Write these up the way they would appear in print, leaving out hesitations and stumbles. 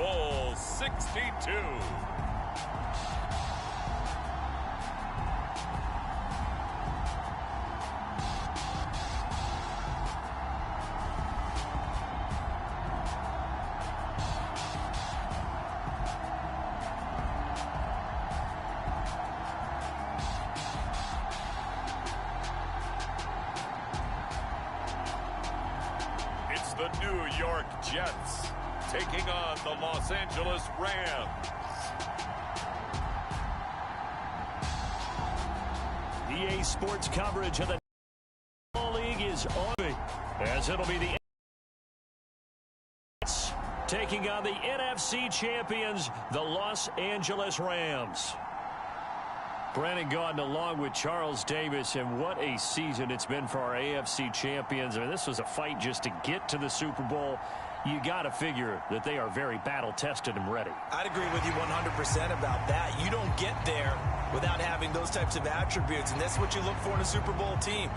Bowl 62. The New York Jets taking on the Los Angeles Rams. EA Sports coverage of the National League is on, as it'll be the Jets taking on the NFC champions, the Los Angeles Rams. Brandon Gaudin along with Charles Davis, and what a season it's been for our AFC champions. I mean, this was a fight just to get to the Super Bowl. You got to figure that they are very battle-tested and ready. I'd agree with you 100% about that. You don't get there without having those types of attributes, and that's what you look for in a Super Bowl team.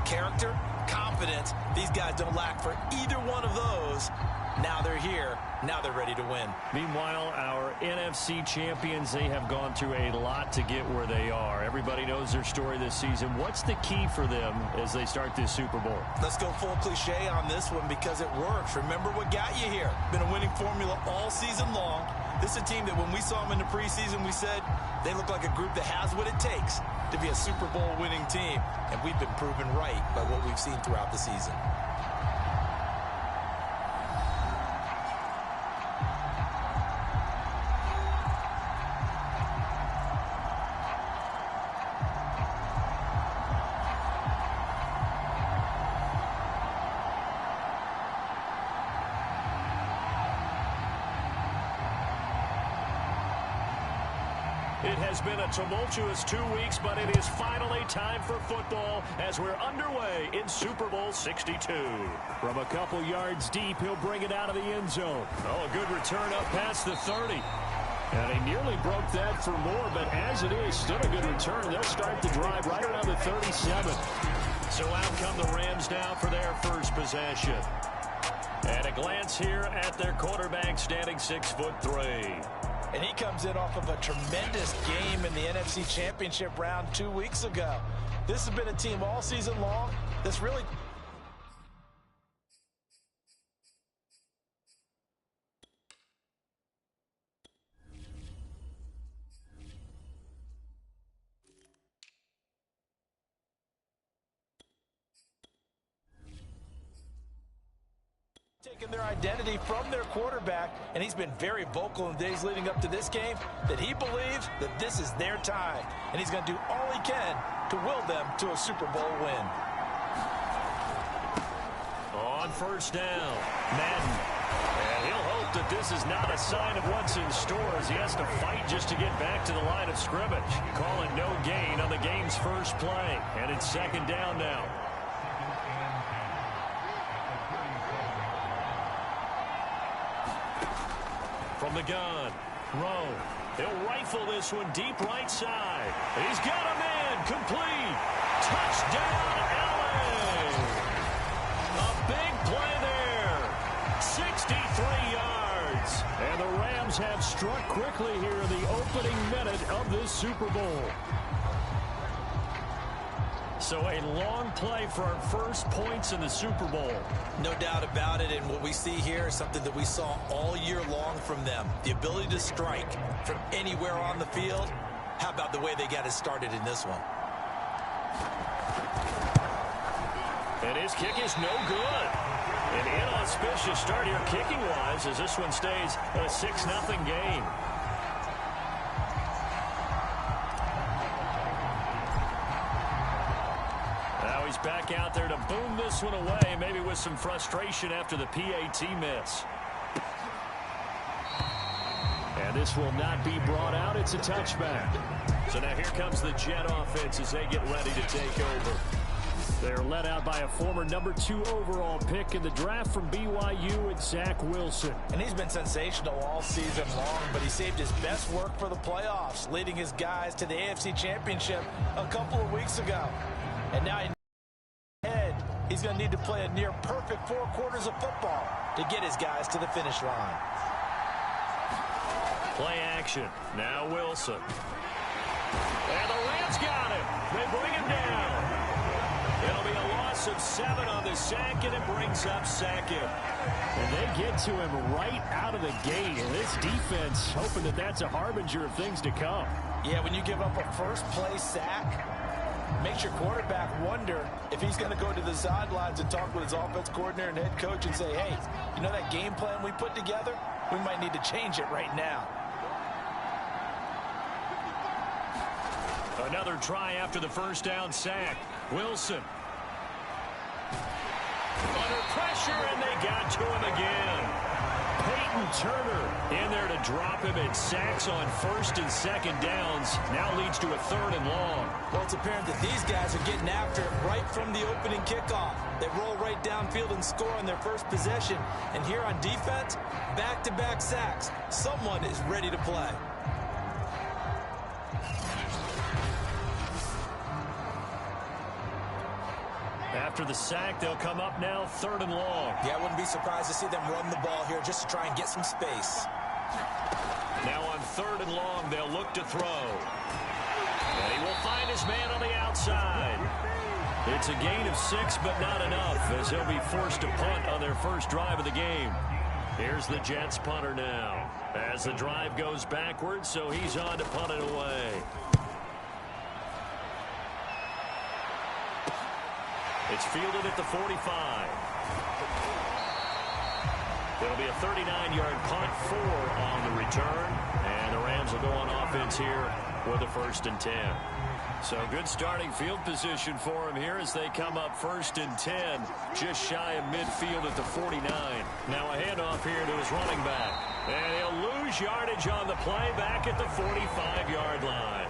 Character, confidence. These guys don't lack for either one of those. Now they're here. Now they're ready to win. Meanwhile, our NFC champions, they have gone through a lot to get where they are. Everybody knows their story this season. What's the key for them as they start this Super Bowl? Let's go full cliche on this one because it works. Remember what got you here. Been a winning formula all season long. This is a team that when we saw them in the preseason, we said they look like a group that has what it takes to be a Super Bowl winning team. And we've been proven right by what we've seen throughout the season. It has been a tumultuous 2 weeks, but it is finally time for football as we're underway in Super Bowl 62. From a couple yards deep, he'll bring it out of the end zone. Oh, a good return up past the 30. And he nearly broke that for more, but as it is, still a good return. They'll start the drive right around the 37. So out come the Rams now for their first possession. And a glance here at their quarterback, standing 6'3". And he comes in off of a tremendous game in the NFC Championship round 2 weeks ago. This has been a team all season long that's really taken their identity from their quarterback, and he's been very vocal in the days leading up to this game that he believes that this is their time, and he's going to do all he can to will them to a Super Bowl win. On first down, Madden. And he'll hope that this is not a sign of what's in store as he has to fight just to get back to the line of scrimmage. Calling no gain on the game's first play, and it's second down now. From the gun, Rowe. He'll rifle this one deep right side. He's got a man, complete. Touchdown, LA. A big play there. 63 yards. And the Rams have struck quickly here in the opening minute of this Super Bowl. So a long play for our first points in the Super Bowl. No doubt about it, and what we see here is something that we saw all year long from them. The ability to strike from anywhere on the field. How about the way they got it started in this one? And his kick is no good. An inauspicious start here kicking-wise as this one stays a 6-0 game. He's back out there to boom this one away, maybe with some frustration after the PAT miss. And this will not be brought out. It's a touchback. So now here comes the Jet offense as they get ready to take over. They're led out by a former #2 overall pick in the draft from BYU, and Zach Wilson. And he's been sensational all season long, but he saved his best work for the playoffs, leading his guys to the AFC Championship a couple of weeks ago. And now he's going to need to play a near-perfect 4 quarters of football to get his guys to the finish line. Play action. Now Wilson. And the Rams got him. They bring him down. It'll be a loss of 7 on the sack, and it brings up second. And they get to him right out of the gate. And this defense hoping that that's a harbinger of things to come. Yeah, when you give up a first-play sack, makes your quarterback wonder if he's going to go to the sidelines and talk with his offense coordinator and head coach and say, hey, you know that game plan we put together? We might need to change it right now. Another try after the first down sack. Wilson. Under pressure, and they got to him again. Peyton Turner in there to drop him, and sacks on first and second downs. Now leads to a 3rd and long. Well, it's apparent that these guys are getting after it right from the opening kickoff. They roll right downfield and score on their first possession. And here on defense, back-to-back sacks. Someone is ready to play. After the sack, they'll come up now 3rd and long. Yeah, I wouldn't be surprised to see them run the ball here just to try and get some space. Now on 3rd and long, they'll look to throw. And he will find his man on the outside. It's a gain of 6, but not enough, as he'll be forced to punt on their first drive of the game. Here's the Jets punter now, as the drive goes backwards, so he's on to punt it away. It's fielded at the 45. It'll be a 39-yard punt, 4 on the return. And the Rams will go on offense here with a 1st and 10. So good starting field position for him here as they come up 1st and 10, just shy of midfield at the 49. Now a handoff here to his running back. And he'll lose yardage on the play back at the 45-yard line.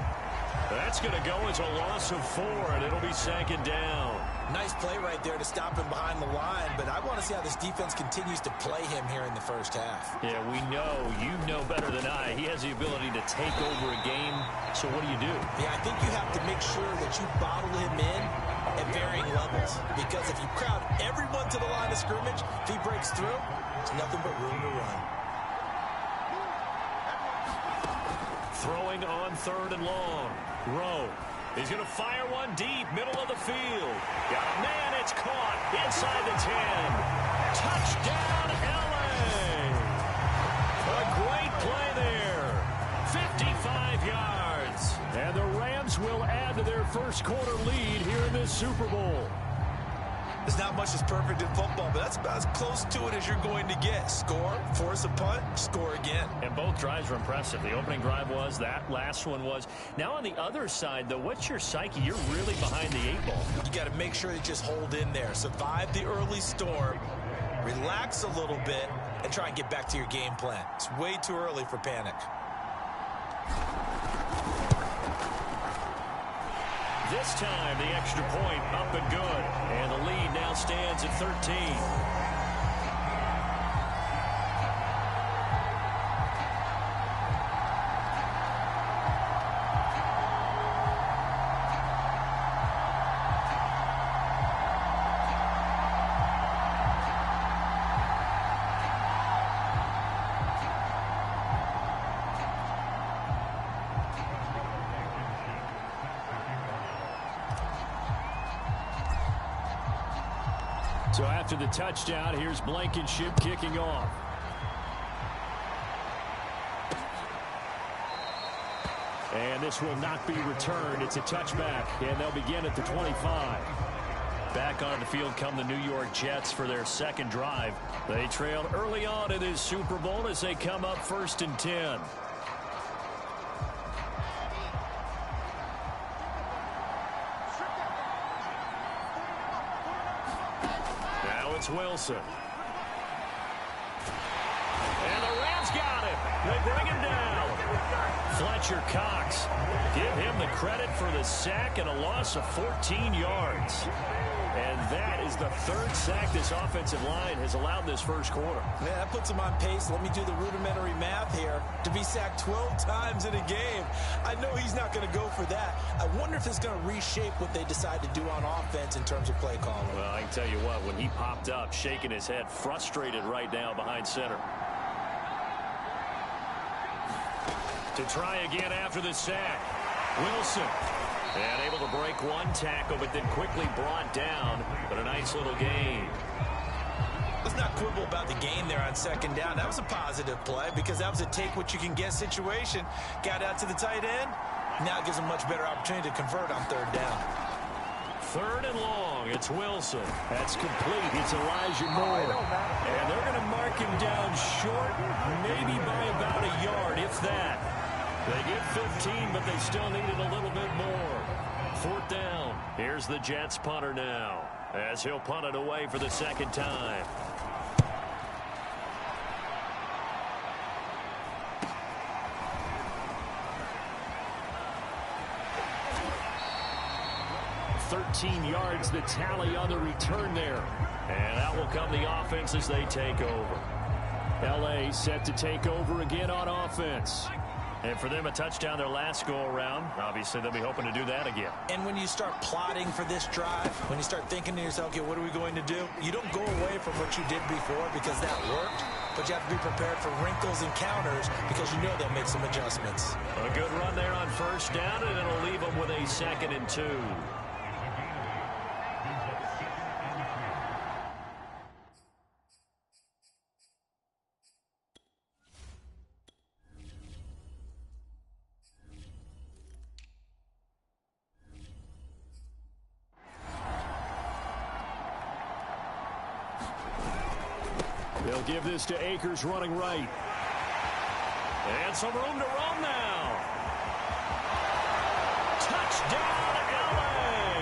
That's going to go as a loss of 4, and it'll be 2nd down. Nice play right there to stop him behind the line, but I want to see how this defense continues to play him here in the first half. Yeah, we know, you know better than I, he has the ability to take over a game, so what do you do? Yeah, I think you have to make sure that you bottle him in at varying levels, because if you crowd everyone to the line of scrimmage, if he breaks through, it's nothing but room to run. Throwing on 3rd and long. Rowe. He's going to fire one deep, middle of the field. Got a man, it's caught inside the 10. Touchdown, L.A. A great play there. 55 yards. And the Rams will add to their first quarter lead here in this Super Bowl. There's not much that's perfect in football, but that's about as close to it as you're going to get. Score, force a punt, score again. And both drives were impressive. The opening drive was, that last one was. Now on the other side, though, what's your psyche? You're really behind the 8 ball. You got to make sure you just hold in there. Survive the early storm, relax a little bit, and try and get back to your game plan. It's way too early for panic. This time, the extra point up and good. And the lead now stands at 13. So after the touchdown, here's Blankenship kicking off. And this will not be returned. It's a touchback, and they'll begin at the 25. Back onto the field come the New York Jets for their second drive. They trailed early on in this Super Bowl as they come up 1st and 10. Wilson. And the Rams got him. They bring him down. Fletcher Cox. Give him the credit for the sack and a loss of 14 yards. And that is the 3rd sack this offensive line has allowed this first quarter. Yeah, that puts him on pace. Let me do the rudimentary math here. To be sacked 12 times in a game. I know he's not going to go for that. I wonder if it's going to reshape what they decide to do on offense in terms of play calling. Well, I can tell you what, when he popped up, shaking his head, frustrated right now behind center. To try again after the sack. Wilson. And able to break one tackle, but then quickly brought down. But a nice little gain. Let's not quibble about the gain there on second down. That was a positive play because that was a take-what-you-can-get situation. Got out to the tight end. Now it gives them much better opportunity to convert on third down. Third and long. It's Wilson. That's complete. It's Elijah Moore. And they're going to mark him down short, maybe by about a yard, if that. They get 15, but they still needed a little bit more. Fourth down. Here's the Jets punter now, as he'll punt it away for the second time. Yards the tally on the return there. And that will come the offense as they take over. L.A. set to take over again on offense. And for them, a touchdown their last go-around. Obviously, they'll be hoping to do that again. And when you start plotting for this drive, when you start thinking to yourself, okay, what are we going to do? You don't go away from what you did before because that worked. But you have to be prepared for wrinkles and counters because you know they'll make some adjustments. A good run there on first down, and it'll leave them with a 2nd and 2. They'll give this to Akers running right. And some room to run now. Touchdown, L.A.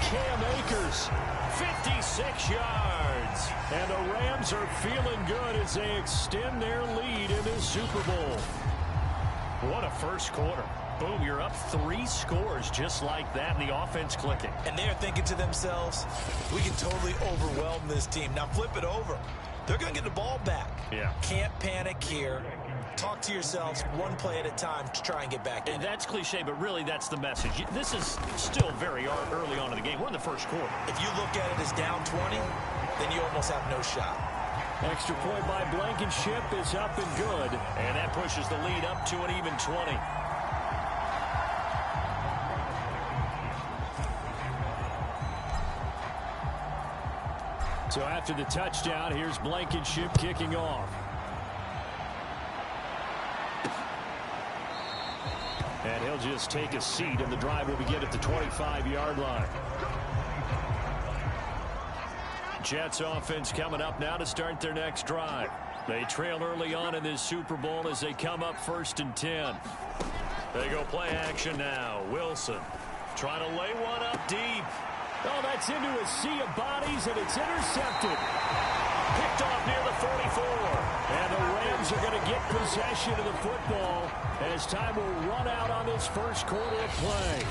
Cam Akers, 56 yards. And the Rams are feeling good as they extend their lead in this Super Bowl. What a first quarter. Boom, you're up 3 scores just like that, and the offense clicking. And they're thinking to themselves, we can totally overwhelm this team. Now flip it over. They're going to get the ball back. Yeah. Can't panic here. Talk to yourselves one play at a time to try and get back in. And that's cliche, but really that's the message. This is still very early on in the game. We're in the first quarter. If you look at it as down 20, then you almost have no shot. Extra point by Blankenship is up and good. And that pushes the lead up to an even 20. So after the touchdown, here's Blankenship kicking off. And he'll just take a seat, and the drive will begin at the 25-yard line. Jets offense coming up now to start their next drive. They trail early on in this Super Bowl as they come up 1st and 10. They go play action now. Wilson trying to lay one up deep. Oh, that's into a sea of bodies, and it's intercepted. Picked off near the 44. And the Rams are going to get possession of the football as time will run out on this first quarter of play.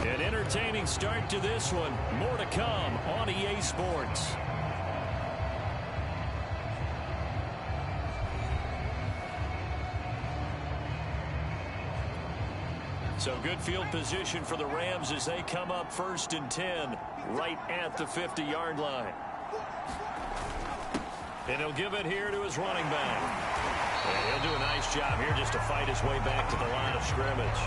An entertaining start to this one. More to come on EA Sports. So good field position for the Rams as they come up 1st and 10 right at the 50-yard line. And he'll give it here to his running back. And he'll do a nice job here just to fight his way back to the line of scrimmage.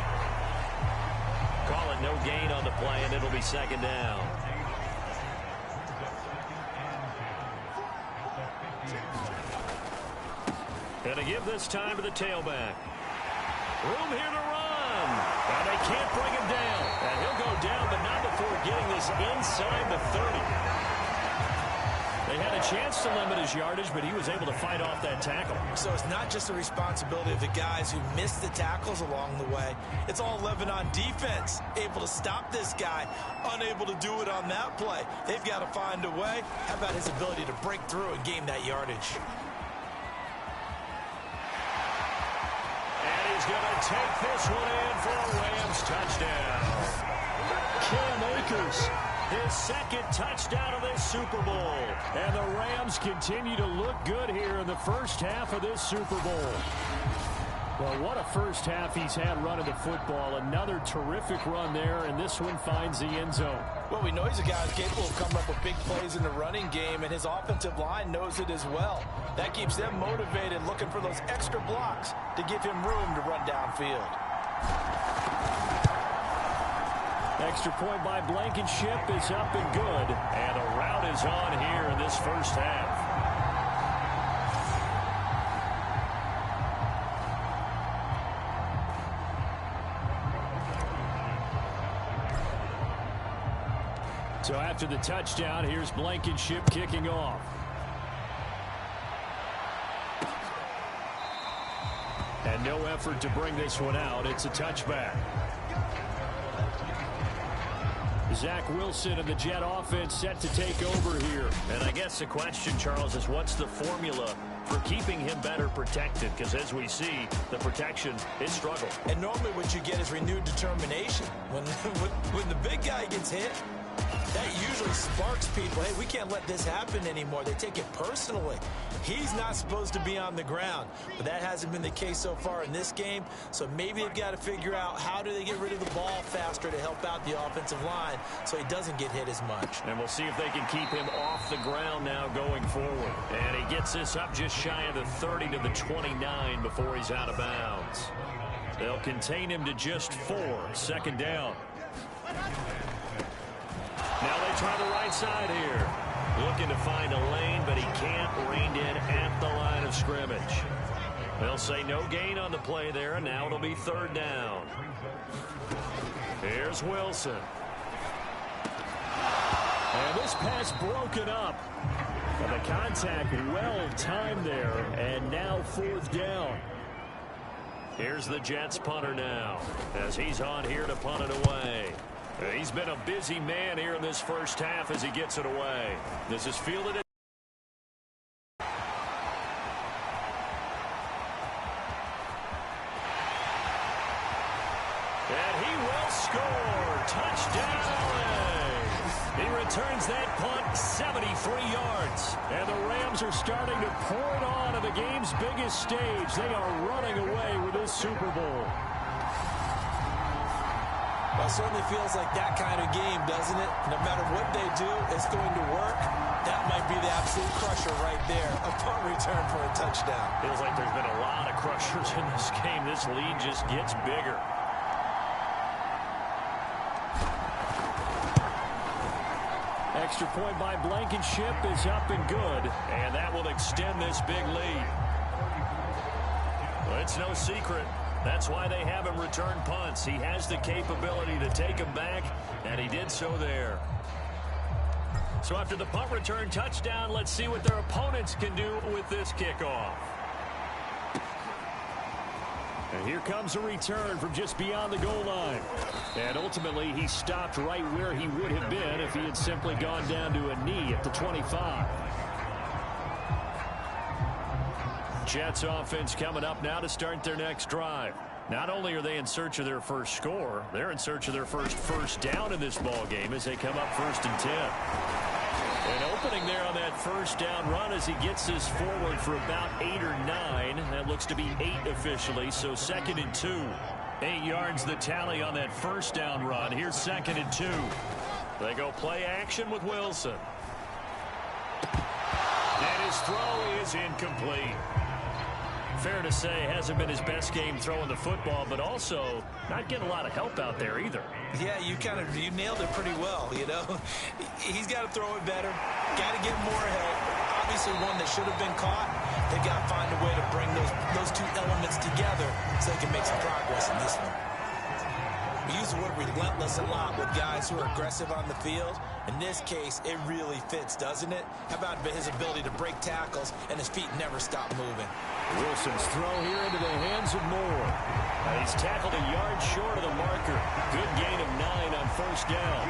Call it no gain on the play, and it'll be 2nd down. And to give this time to the tailback. Room here to run. And they can't bring him down. And he'll go down, but not before getting this inside the 30. They had a chance to limit his yardage, but he was able to fight off that tackle. So it's not just the responsibility of the guys who missed the tackles along the way. It's all 11 on defense. Able to stop this guy, unable to do it on that play. They've got to find a way. How about his ability to break through and gain that yardage? He's going to take this one in for a Rams touchdown. Cam Akers, his 2nd touchdown of this Super Bowl. And the Rams continue to look good here in the first half of this Super Bowl. Well, what a first half he's had running the football. Another terrific run there, and this one finds the end zone. Well, we know he's a guy who's capable of coming up with big plays in the running game, and his offensive line knows it as well. That keeps them motivated, looking for those extra blocks to give him room to run downfield. Extra point by Blankenship is up and good. And a route is on here in this first half. So after the touchdown, here's Blankenship kicking off. And no effort to bring this one out. It's a touchback. Zach Wilson and the Jet offense set to take over here. And I guess the question, Charles, is what's the formula for keeping him better protected? Because as we see, the protection is struggle. And normally what you get is renewed determination. When the big guy gets hit, that usually sparks people. Hey, we can't let this happen anymore. They take it personally. He's not supposed to be on the ground, but that hasn't been the case so far in this game. So maybe they've got to figure out how do they get rid of the ball faster to help out the offensive line so he doesn't get hit as much. And we'll see if they can keep him off the ground now going forward. And he gets this up just shy of the 30 to the 29 before he's out of bounds. They'll contain him to just 4. Second down. Now they try the right side here. Looking to find a lane, but he can't. Reined in at the line of scrimmage. They'll say no gain on the play there, and now it'll be third down. Here's Wilson. And this pass broken up. And the contact well timed there, and now fourth down. Here's the Jets punter now, as he's on here to punt it away. He's been a busy man here in this first half as he gets it away. This is fielded. And he will score. Touchdown, LA. He returns that punt 73 yards. And the Rams are starting to pour it on at the game's biggest stage. They are running away with this Super Bowl. Well, it certainly feels like that kind of game, doesn't it? No matter what they do, it's going to work. That might be the absolute crusher right there. A punt return for a touchdown. Feels like there's been a lot of crushers in this game. This lead just gets bigger. Extra point by Blankenship is up and good. And that will extend this big lead. Well, it's no secret. That's why they have him return punts. He has the capability to take them back, and he did so there. So after the punt return touchdown, let's see what their opponents can do with this kickoff. And here comes a return from just beyond the goal line. And ultimately, he stopped right where he would have been if he had simply gone down to a knee at the 25. Jets offense coming up now to start their next drive. Not only are they in search of their first score, they're in search of their first down in this ball game as they come up 1st and 10. And opening there on that first down run as he gets this forward for about 8 or 9. That looks to be 8 officially, so 2nd and 2. 8 yards the tally on that first down run. Here's 2nd and 2. They go play action with Wilson. And his throw is incomplete. Fair to say, hasn't been his best game throwing the football, but also not getting a lot of help out there either. Yeah, you nailed it pretty well, you know. He's got to throw it better, got to get more help. Obviously one that should have been caught. They got to find a way to bring those two elements together so they can make some progress in this one. We use the word relentless a lot with guys who are aggressive on the field. In this case, it really fits, doesn't it? How about his ability to break tackles and his feet never stop moving? Wilson's throw here into the hands of Moore. He's tackled a yard short of the marker. Good gain of 9 on first down.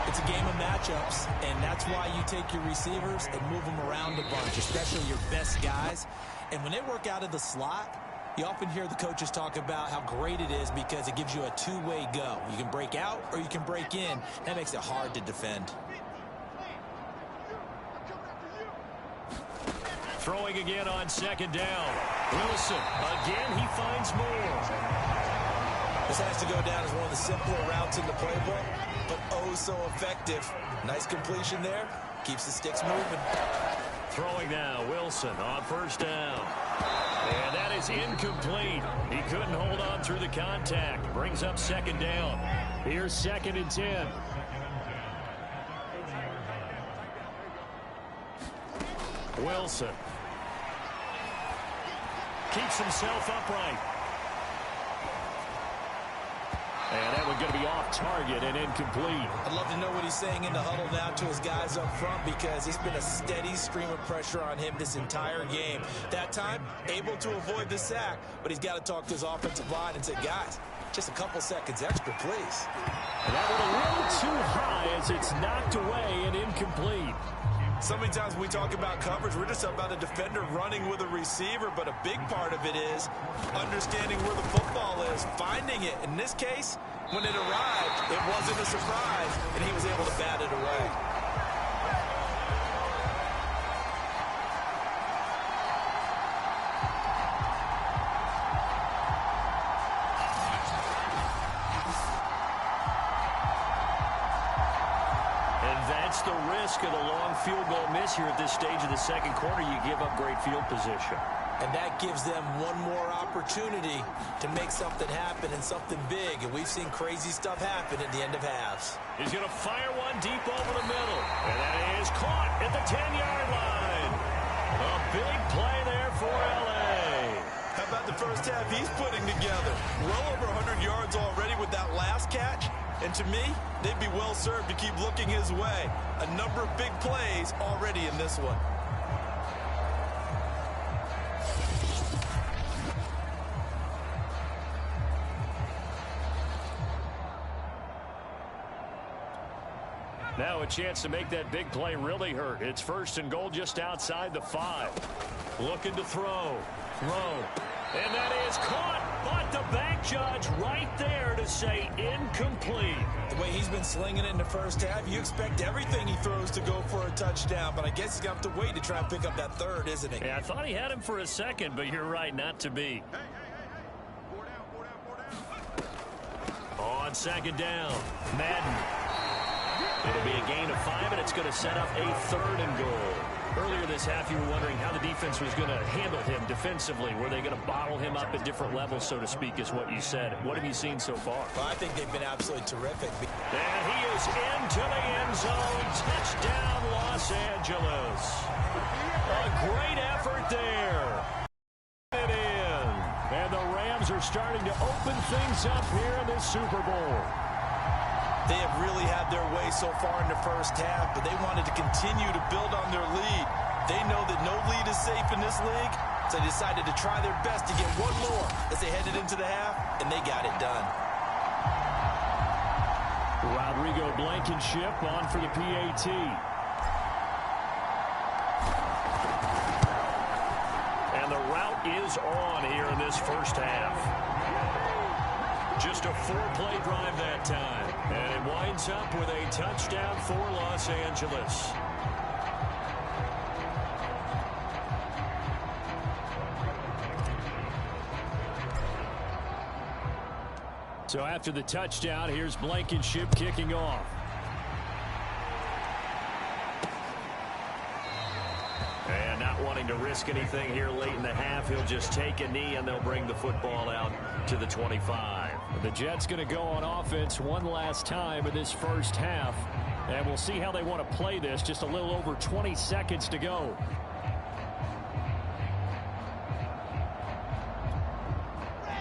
It's a game of matchups, and that's why you take your receivers and move them around a bunch, especially your best guys. And when they work out of the slot, you often hear the coaches talk about how great it is because it gives you a two-way go. You can break out or you can break in. That makes it hard to defend. Throwing again on 2nd down. Wilson, again, he finds more. This has to go down as one of the simpler routes in the playbook, but oh so effective. Nice completion there. Keeps the sticks moving. Throwing now, Wilson on first down. And that is incomplete. He couldn't hold on through the contact. Brings up second down. Here's 2nd and 10. Wilson keeps himself upright. And that one's going to be off target and incomplete. I'd love to know what he's saying in the huddle now to his guys up front, because it's been a steady stream of pressure on him this entire game. That time, able to avoid the sack, but he's got to talk to his offensive line and say, guys, just a couple seconds extra, please. And that one a little too high as it's knocked away and incomplete. So many times when we talk about coverage, we're just about a defender running with a receiver, but a big part of it is understanding where the football is, finding it. In this case, when it arrived, it wasn't a surprise, and he was able to bat it away. That's the risk of the long field goal miss here at this stage of the second quarter. You give up great field position. And that gives them one more opportunity to make something happen and something big. And we've seen crazy stuff happen at the end of halves. He's going to fire one deep over the middle. And that is caught at the 10-yard line. A big play there for L.A. How about the first half he's putting together? Well over 100 yards already with that last catch. And to me, they'd be well served to keep looking his way. A number of big plays already in this one. Now a chance to make that big play really hurt. It's 1st and goal just outside the 5. Looking to throw. And that is caught. But the back judge right there to say incomplete. The way he's been slinging it in the first half, you expect everything he throws to go for a touchdown. But I guess he's got to wait to try and pick up that third, isn't he? Yeah, I thought he had him for a second, but you're right, not to be. On 2nd down, Madden. It'll be a gain of 5, and it's going to set up a 3rd and goal. Earlier this half, you were wondering how the defense was going to handle him defensively. Were they going to bottle him up at different levels, so to speak, is what you said. What have you seen so far? Well, I think they've been absolutely terrific. And he is into the end zone. Touchdown, Los Angeles. A great effort there. It in. And the Rams are starting to open things up here in this Super Bowl. They have really had their way so far in the first half, but they wanted to continue to build on their lead. They know that no lead is safe in this league, so they decided to try their best to get one more as they headed into the half, and they got it done. Rodrigo Blankenship on for the PAT. And the route is on here in this first half. Just a 4-play drive that time. And it winds up with a touchdown for Los Angeles. So after the touchdown, here's Blankenship kicking off. And not wanting to risk anything here late in the half, he'll just take a knee and they'll bring the football out to the 25. The Jets going to go on offense one last time in this first half. And we'll see how they want to play this. Just a little over 20 seconds to go.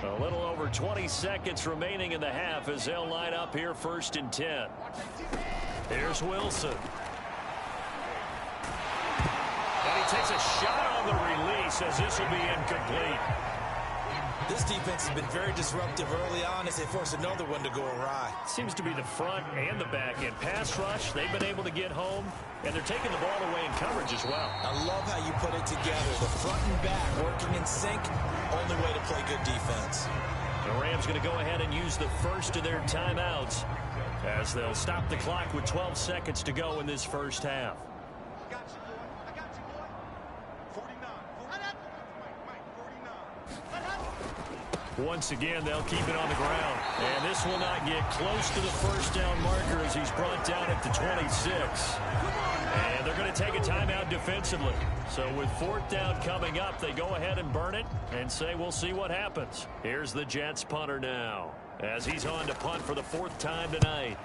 A little over 20 seconds remaining in the half as they'll line up here 1st and 10. Here's Wilson. And he takes a shot on the release as this will be incomplete. This defense has been very disruptive early on as they force another one to go awry. Seems to be the front and the back end. Pass rush, they've been able to get home, and they're taking the ball away in coverage as well. I love how you put it together. The front and back working in sync, only way to play good defense. The Rams going to go ahead and use the first of their timeouts as they'll stop the clock with 12 seconds to go in this first half. Once again, they'll keep it on the ground. And this will not get close to the first down marker as he's brought down at the 26. And they're going to take a timeout defensively. So with fourth down coming up, they go ahead and burn it and say we'll see what happens. Here's the Jets punter now as he's on to punt for the fourth time tonight.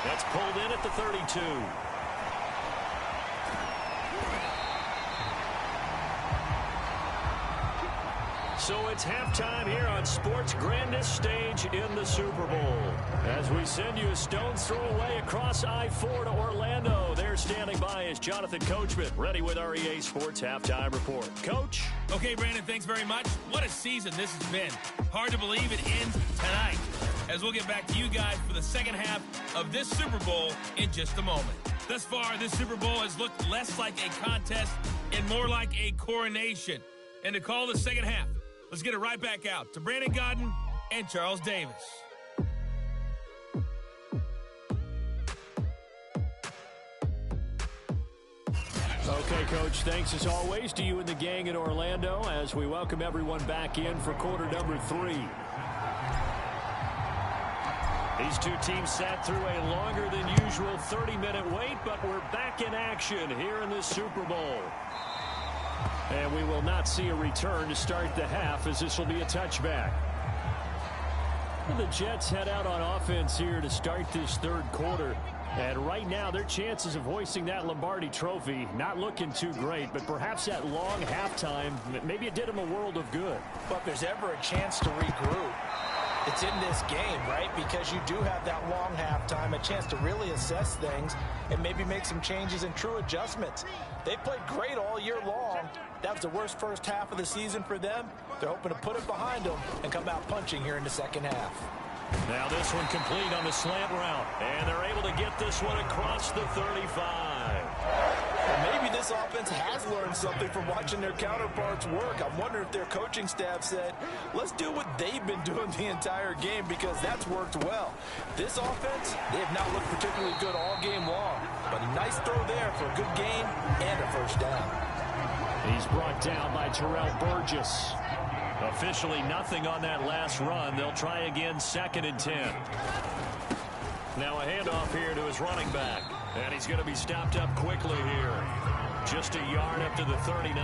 That's pulled in at the 32. So it's halftime here on sports' grandest stage in the Super Bowl. As we send you a stone's throw away across I-4 to Orlando. There standing by is Jonathan Coachman, ready with our EA Sports Halftime Report. Coach? Okay, Brandon, thanks very much. What a season this has been. Hard to believe it ends tonight. As we'll get back to you guys for the second half of this Super Bowl in just a moment. Thus far, this Super Bowl has looked less like a contest and more like a coronation. And to call the second half, let's get it right back out to Brandon Godden and Charles Davis. Okay, Coach, thanks as always to you and the gang in Orlando as we welcome everyone back in for quarter number 3. These two teams sat through a longer than usual 30-minute wait, but we're back in action here in this Super Bowl. And we will not see a return to start the half as this will be a touchback. The Jets head out on offense here to start this third quarter. And right now, their chances of hoisting that Lombardi trophy not looking too great, but perhaps that long halftime, maybe it did them a world of good. But if there's ever a chance to regroup, it's in this game, right? Because you do have that long halftime, a chance to really assess things and maybe make some changes and true adjustments. They played great all year long. That was the worst first half of the season for them. They're hoping to put it behind them and come out punching here in the second half. Now this one complete on the slant route, and they're able to get this one across the 35. Well, maybe this offense has learned something from watching their counterparts work. I'm wondering if their coaching staff said, let's do what they've been doing the entire game because that's worked well. This offense, they have not looked particularly good all game long, but a nice throw there for a good gain and a first down. He's brought down by Terrell Burgess. Officially nothing on that last run. They'll try again, 2nd and 10. Now a handoff here to his running back. And he's going to be stopped up quickly here. Just a yard up to the 39.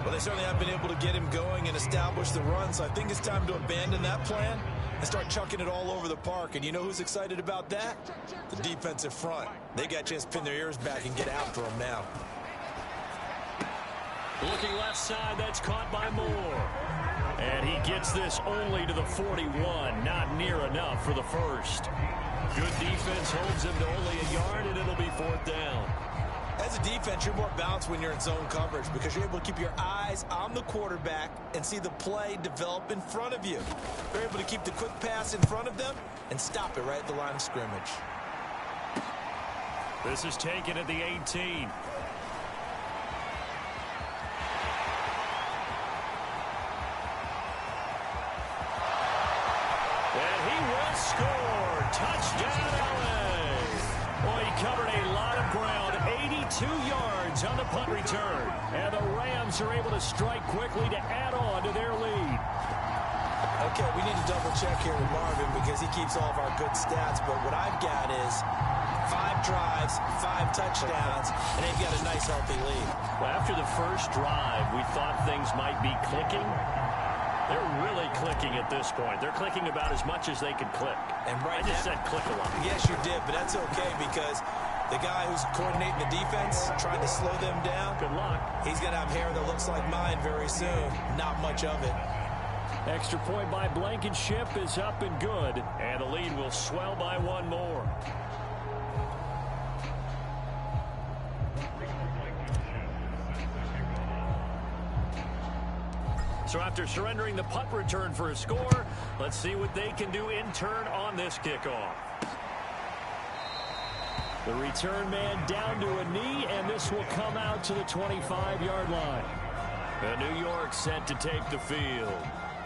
Well, they certainly have been able to get him going and establish the run, so I think it's time to abandon that plan and start chucking it all over the park. And you know who's excited about that? The defensive front. They got a chance to pin their ears back and get after him now. Looking left side, that's caught by Moore. And he gets this only to the 41. Not near enough for the first. Good defense holds him to only a yard, and it'll be 4th down. As a defense, you're more balanced when you're in zone coverage because you're able to keep your eyes on the quarterback and see the play develop in front of you. They're able to keep the quick pass in front of them and stop it right at the line of scrimmage. This is taken at the 18. Score. Touchdown, LA. Well, he covered a lot of ground. 82 yards on the punt return. And the Rams are able to strike quickly to add on to their lead. Okay, we need to double check here with Marvin because he keeps all of our good stats. But what I've got is 5 drives, 5 touchdowns, and they've got a nice, healthy lead. Well, after the first drive, we thought things might be clicking. They're really clicking at this point. They're clicking about as much as they can click. And right I just said click a lot. Yes, you did, but that's okay because the guy who's coordinating the defense, trying to slow them down, good luck. He's going to have hair that looks like mine very soon. Not much of it. Extra point by Blankenship is up and good. And the lead will swell by 1 more. So after surrendering the punt return for a score, let's see what they can do in turn on this kickoff. The return man down to a knee, and this will come out to the 25-yard line. And New York set to take the field.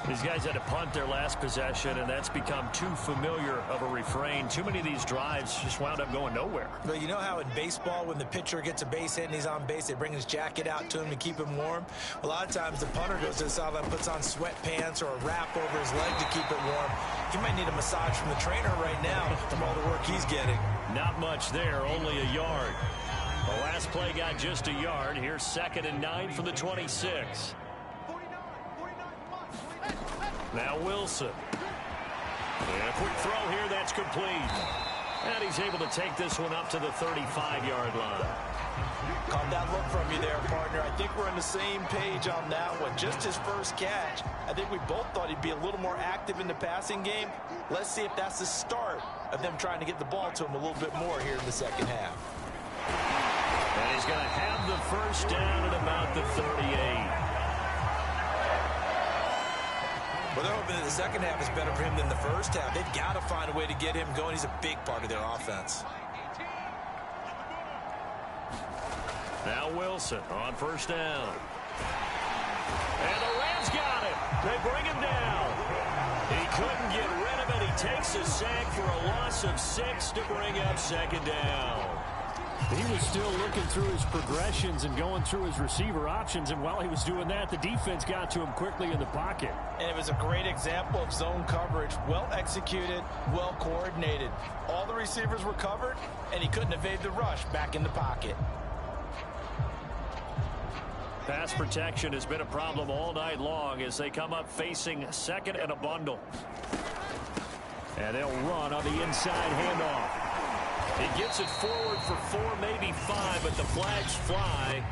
These guys had to punt their last possession, and that's become too familiar of a refrain. Too many of these drives just wound up going nowhere. But you know how in baseball, when the pitcher gets a base hit and he's on base, they bring his jacket out to him to keep him warm? A lot of times the punter goes to the sideline, puts on sweatpants or a wrap over his leg to keep it warm. He might need a massage from the trainer right now from all the work he's getting. Not much there, only a yard. The last play got just a yard. Here's 2nd and 9 from the 26. Now Wilson. And a quick throw here, that's complete. And he's able to take this one up to the 35-yard line. Caught that look from you there, partner. I think we're on the same page on that one. Just his first catch. I think we both thought he'd be a little more active in the passing game. Let's see if that's the start of them trying to get the ball to him a little bit more here in the second half. And he's going to have the first down at about the 38. Well, they're hoping that the second half is better for him than the first half. They've got to find a way to get him going. He's a big part of their offense. Now Wilson on first down. And the Rams got him. They bring him down. He couldn't get rid of it. He takes a sack for a loss of 6 to bring up 2nd down. He was still looking through his progressions and going through his receiver options, and while he was doing that, the defense got to him quickly in the pocket. And it was a great example of zone coverage. Well executed, well coordinated. All the receivers were covered, and he couldn't evade the rush back in the pocket. Pass protection has been a problem all night long as they come up facing 2nd and a bundle. And they'll run on the inside handoff. He gets it forward for 4, maybe 5, but the flags fly.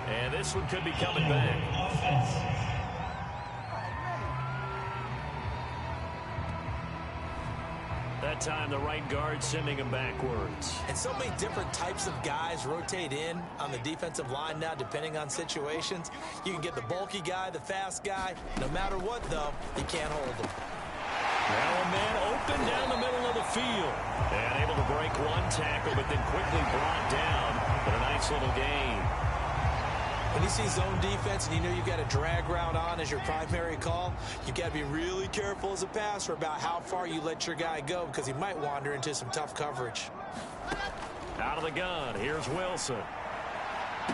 And this one could be coming back. That time the right guard sending him backwards. And so many different types of guys rotate in on the defensive line now depending on situations. You can get the bulky guy, the fast guy. No matter what, though, you can't hold him. Now a man open down the middle of the field. And able to break one tackle, but then quickly brought down. But a nice little gain. When you see zone defense and you know you've got a drag route on as your primary call, you've got to be really careful as a passer about how far you let your guy go because he might wander into some tough coverage. Out of the gun, here's Wilson.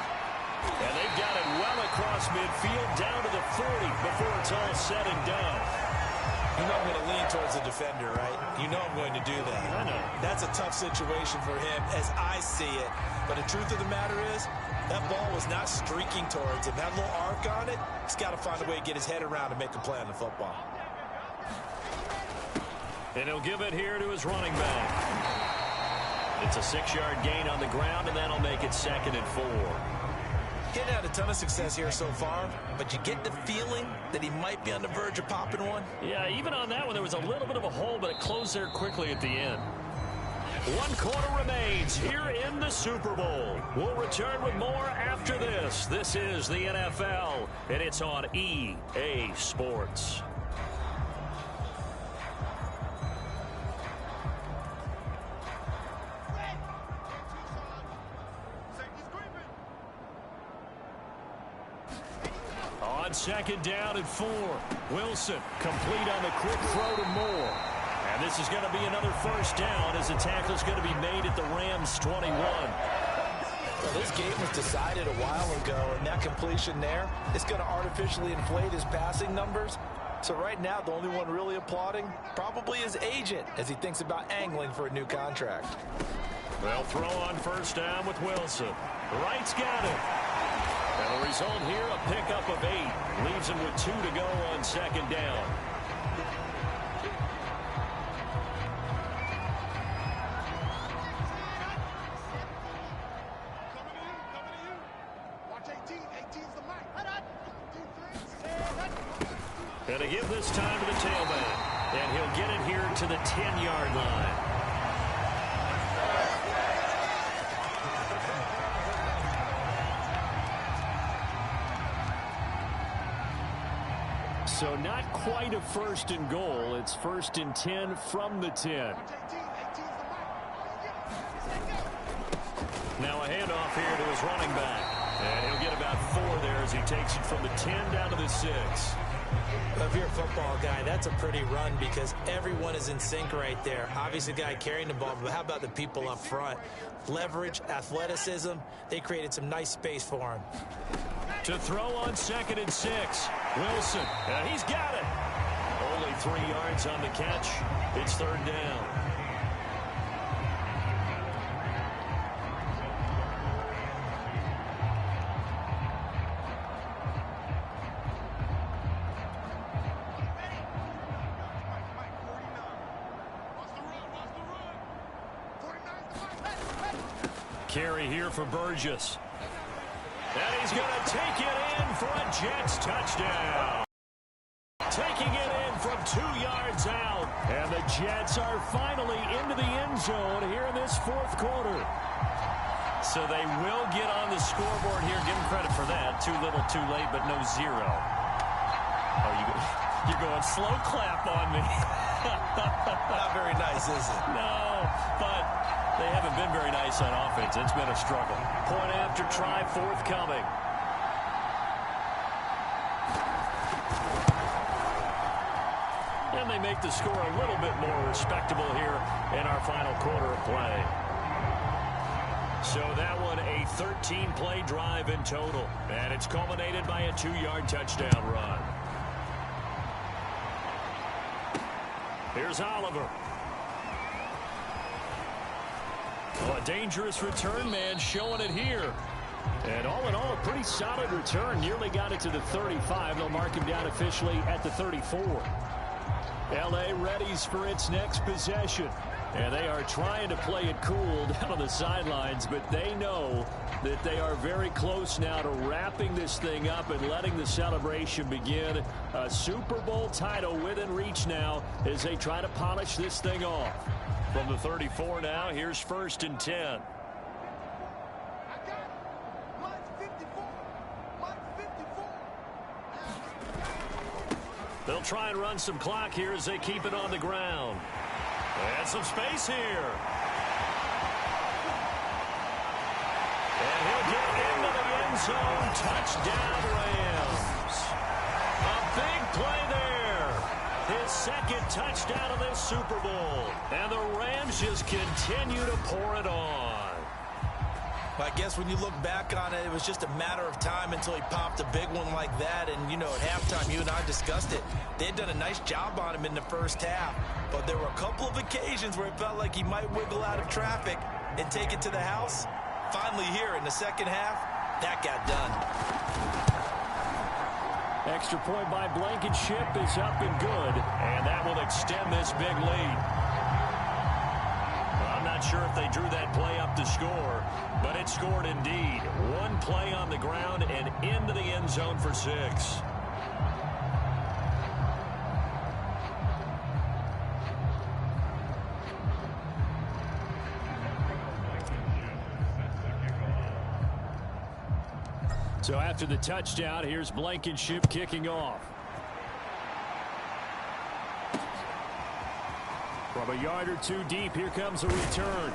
And they've got it well across midfield down to the 40 before it's all said and done. You know I'm going to lean towards the defender, right? You know I'm going to do that. I know. That's a tough situation for him as I see it. But the truth of the matter is, that ball was not streaking towards him. That little arc on it, he's got to find a way to get his head around and make a play on the football. And he'll give it here to his running back. It's a 6-yard gain on the ground, and that'll make it 2nd and 4. Getting had a ton of success here so far, but you get the feeling that he might be on the verge of popping one. Yeah, even on that one, there was a little bit of a hole, but it closed there quickly at the end. 1 quarter remains here in the Super Bowl. We'll return with more after this. This is the NFL, and it's on EA Sports. On 2nd down and 4. Wilson complete on the quick throw to Moore. And this is going to be another first down as the tackle is going to be made at the Rams' 21. Well, this game was decided a while ago, and that completion there is going to artificially inflate his passing numbers. So right now, the only one really applauding probably his agent as he thinks about angling for a new contract. They'll throw on first down with Wilson. Wright's got it. And the result here, a pickup of 8. Leaves him with 2 to go on 2nd down. And to give this time to the tailback. And he'll get it here to the 10-yard line. So not quite a 1st and goal. It's 1st and 10 from the 10. Now a handoff here to his running back. And he'll get about 4 there as he takes it from the 10 down to the 6. If you're a football guy, that's a pretty run because everyone is in sync right there. Obviously, the guy carrying the ball, but how about the people up front? Leverage, athleticism, they created some nice space for him. To throw on 2nd and 6. Wilson, he's got it. Only 3 yards on the catch. It's 3rd down. Carry here for Burgess. And he's going to take it in for a Jets touchdown. Taking it in from 2 yards out. And the Jets are finally into the end zone here in this 4th quarter. So they will get on the scoreboard here. Give them credit for that. Too little, too late, but no 0. Oh, you're going slow clap on me. Not very nice, is it? No, but they haven't been very nice on offense. It's been a struggle. Point after try forthcoming. And they make the score a little bit more respectable here in our final quarter of play. So that one a 13-play drive in total. And it's culminated by a 2-yard touchdown run. Here's Oliver. Well, a dangerous return man showing it here. And all in all, a pretty solid return. Nearly got it to the 35. They'll mark him down officially at the 34. L.A. readies for its next possession. And they are trying to play it cool down on the sidelines, but they know that they are very close now to wrapping this thing up and letting the celebration begin. A Super Bowl title within reach now as they try to polish this thing off. From the 34 now, here's 1st and 10. They'll try and run some clock here as they keep it on the ground. And some space here. And he'll get into the end zone. Touchdown, Rams. A big play there. His 2nd touchdown of this Super Bowl. And the Rams just continue to pour it on. I guess when you look back on it, it was just a matter of time until he popped a big one like that. And, you know, at halftime, you and I discussed it. They had done a nice job on him in the first half. But there were a couple of occasions where it felt like he might wiggle out of traffic and take it to the house. Finally here in the second half, that got done. Extra point by Blankenship is up and good. And that will extend this big lead. I'm not sure if they drew that play up to score, but it scored indeed. One play on the ground and into the end zone for 6. So after the touchdown, here's Blankenship kicking off. From a yard or 2 deep, here comes a return.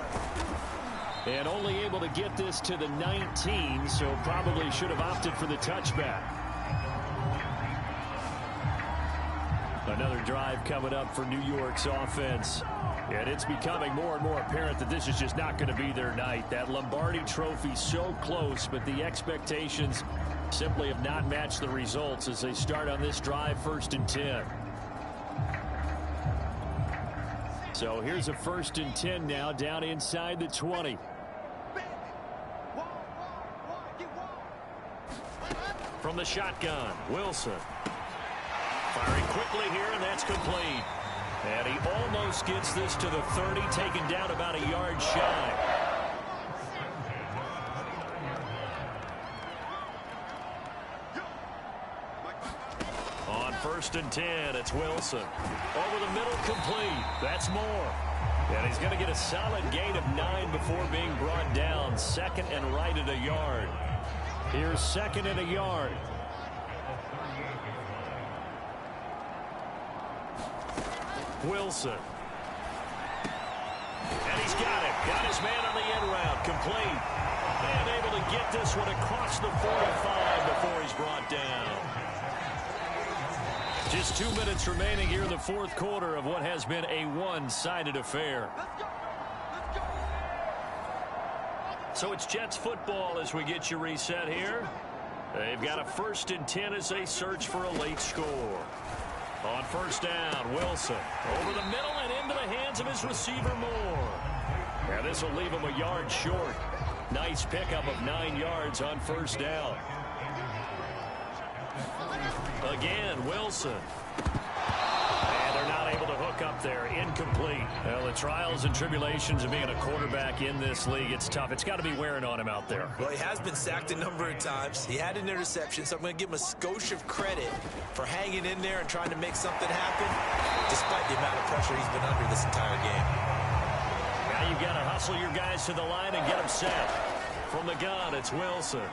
And only able to get this to the 19, so probably should have opted for the touchback. Another drive coming up for New York's offense. And it's becoming more and more apparent that this is just not going to be their night. That Lombardi trophy so close, but the expectations simply have not matched the results as they start on this drive 1st and 10. So here's a 1st and 10 now down inside the 20. From the shotgun, Wilson. Firing quickly here, and that's complete. And he almost gets this to the 30, taken down about a yard shy. On 1st and 10, it's Wilson. Over the middle, complete. That's more. And he's going to get a solid gain of 9 before being brought down. 2nd and right at a yard. Here's 2nd and a yard. Wilson. And he's got it. Got his man on the end route. Complete. And able to get this one across the 45 before he's brought down. Just 2 minutes remaining here in the fourth quarter of what has been a one-sided affair. So it's Jets football as we get you reset here. They've got a 1st and 10 as they search for a late score. On first down, Wilson over the middle and into the hands of his receiver Moore. Yeah, this will leave him a yard short. Nice pickup of 9 yards on first down. Again, Wilson. And they're not able to hook up there. Incomplete. Well, the trials and tribulations of being a quarterback in this league, it's tough. It's got to be wearing on him out there. Well, he has been sacked a number of times. He had an interception, so I'm going to give him a skosh of credit for hanging in there and trying to make something happen, despite the amount of pressure he's been under this entire game. Now you've got to hustle your guys to the line and get them set. From the gun, it's Wilson.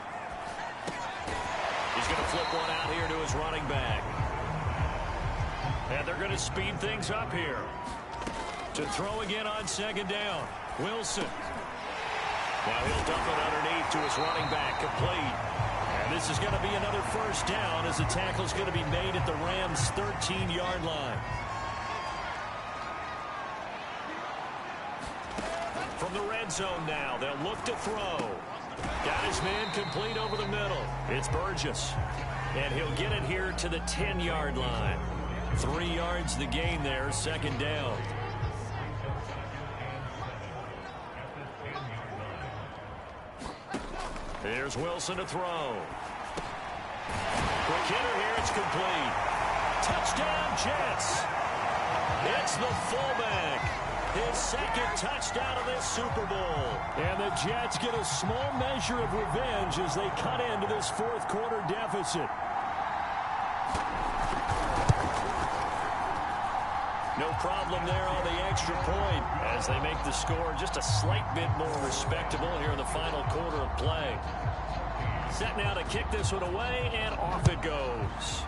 He's going to flip one out here to his running back. And they're going to speed things up here. To throw again on second down. Wilson. Now he'll dump it underneath to his running back. Complete. And this is going to be another first down as the tackle's going to be made at the Rams' 13-yard line. From the red zone now, they'll look to throw. Got his man complete over the middle. It's Burgess. And he'll get it here to the 10-yard line. 3 yards the gain there, second down. Here's Wilson to throw. Quick hitter here, it's complete. Touchdown, Jets. It's the fullback. His second touchdown of this Super Bowl. And the Jets get a small measure of revenge as they cut into this fourth quarter deficit. No problem there on the extra point as they make the score just a slight bit more respectable here in the final quarter of play. Set now to kick this one away, and off it goes.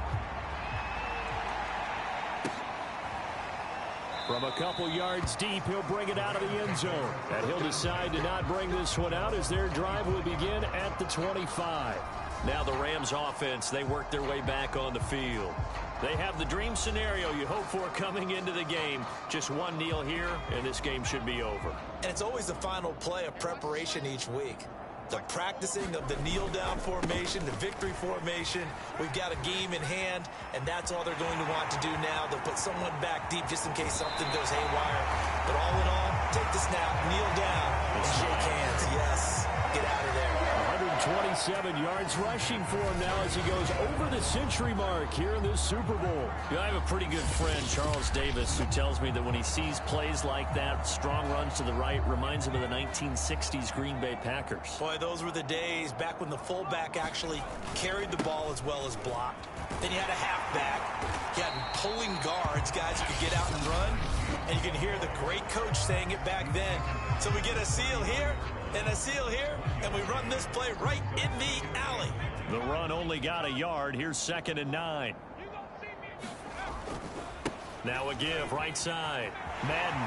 From a couple yards deep, he'll bring it out of the end zone. And he'll decide to not bring this one out as their drive will begin at the 25. Now the Rams offense, they work their way back on the field. They have the dream scenario you hope for coming into the game. Just one kneel here, and this game should be over. And it's always the final play of preparation each week. The practicing of the kneel-down formation, the victory formation. We've got a game in hand, and that's all they're going to want to do now. They'll put someone back deep just in case something goes haywire. But all in all, take the snap, kneel down, and shake hands. Yes, get out of there. 127 yards rushing for him now as he goes over the century mark here in this Super Bowl. Yeah, I have a pretty good friend, Charles Davis, who tells me that when he sees plays like that, strong runs to the right, reminds him of the 1960s Green Bay Packers. Boy, those were the days back when the fullback actually carried the ball as well as blocked. Then you had a halfback. You had pulling guards, guys who could get out and run. And you can hear the great coach saying it back then. So we get a seal here and a seal here, and we run this play right in the alley. The run only got a yard. Here's 2nd and 9. Now a give, right side. Madden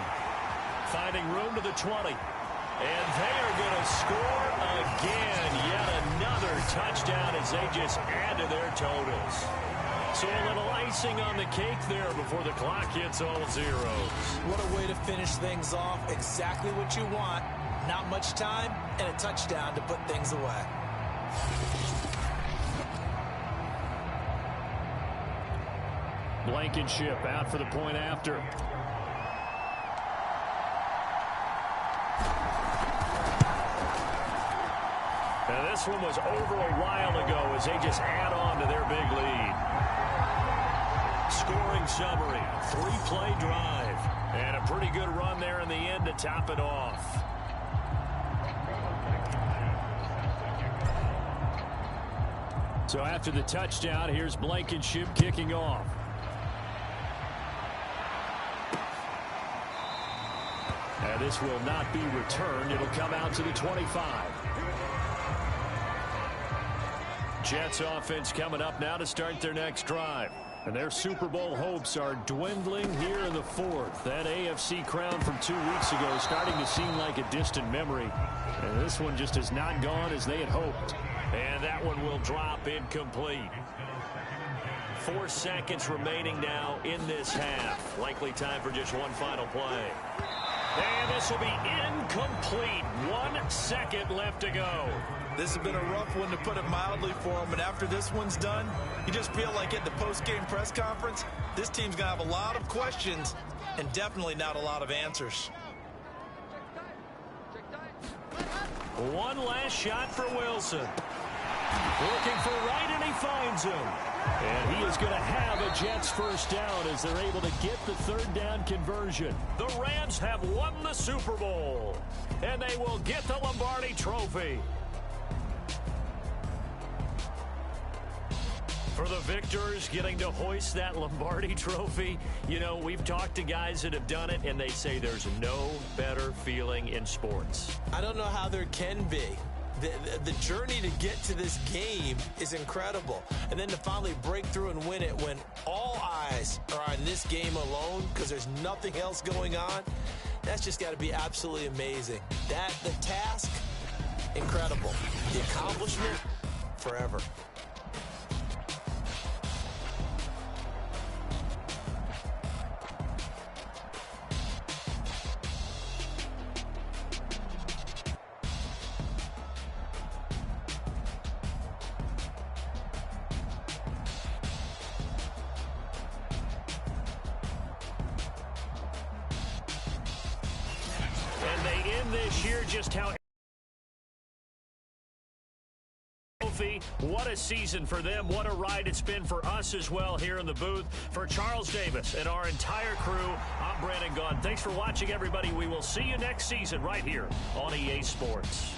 finding room to the 20. And they are going to score again. Yet another touchdown as they just add to their totals. So a little icing on the cake there before the clock hits all zeros. What a way to finish things off. Exactly what you want. Not much time and a touchdown to put things away. Blankenship out for the point after. And this one was over a while ago as they just add on to their big lead. Scoring summary, 3-play drive. And a pretty good run there in the end to top it off. So after the touchdown, here's Blankenship kicking off. And this will not be returned. It'll come out to the 25. Jets offense coming up now to start their next drive. And their Super Bowl hopes are dwindling here in the fourth. That AFC crown from 2 weeks ago is starting to seem like a distant memory. And this one just has not gone as they had hoped. And that one will drop incomplete. 4 seconds remaining now in this half. Likely time for just one final play. And this will be incomplete. 1 second left to go. This has been a rough one, to put it mildly, for him. And after this one's done, you just feel like at the post-game press conference, this team's going to have a lot of questions and definitely not a lot of answers. One last shot for Wilson. Looking for right, and he finds him. And he is going to have a Jets first down as they're able to get the third down conversion. The Rams have won the Super Bowl, and they will get the Lombardi Trophy. For the victors, getting to hoist that Lombardi Trophy, you know, we've talked to guys that have done it, and they say there's no better feeling in sports. I don't know how there can be. The journey to get to this game is incredible. And then to finally break through and win it when all eyes are on this game alone because there's nothing else going on, that's just got to be absolutely amazing. The task, incredible. The accomplishment, forever. This year, just how what a season for them. What a ride it's been for us as well here in the booth. For Charles Davis and our entire crew, I'm Brandon Gaughan. Thanks for watching, everybody. We will see you next season right here on EA Sports.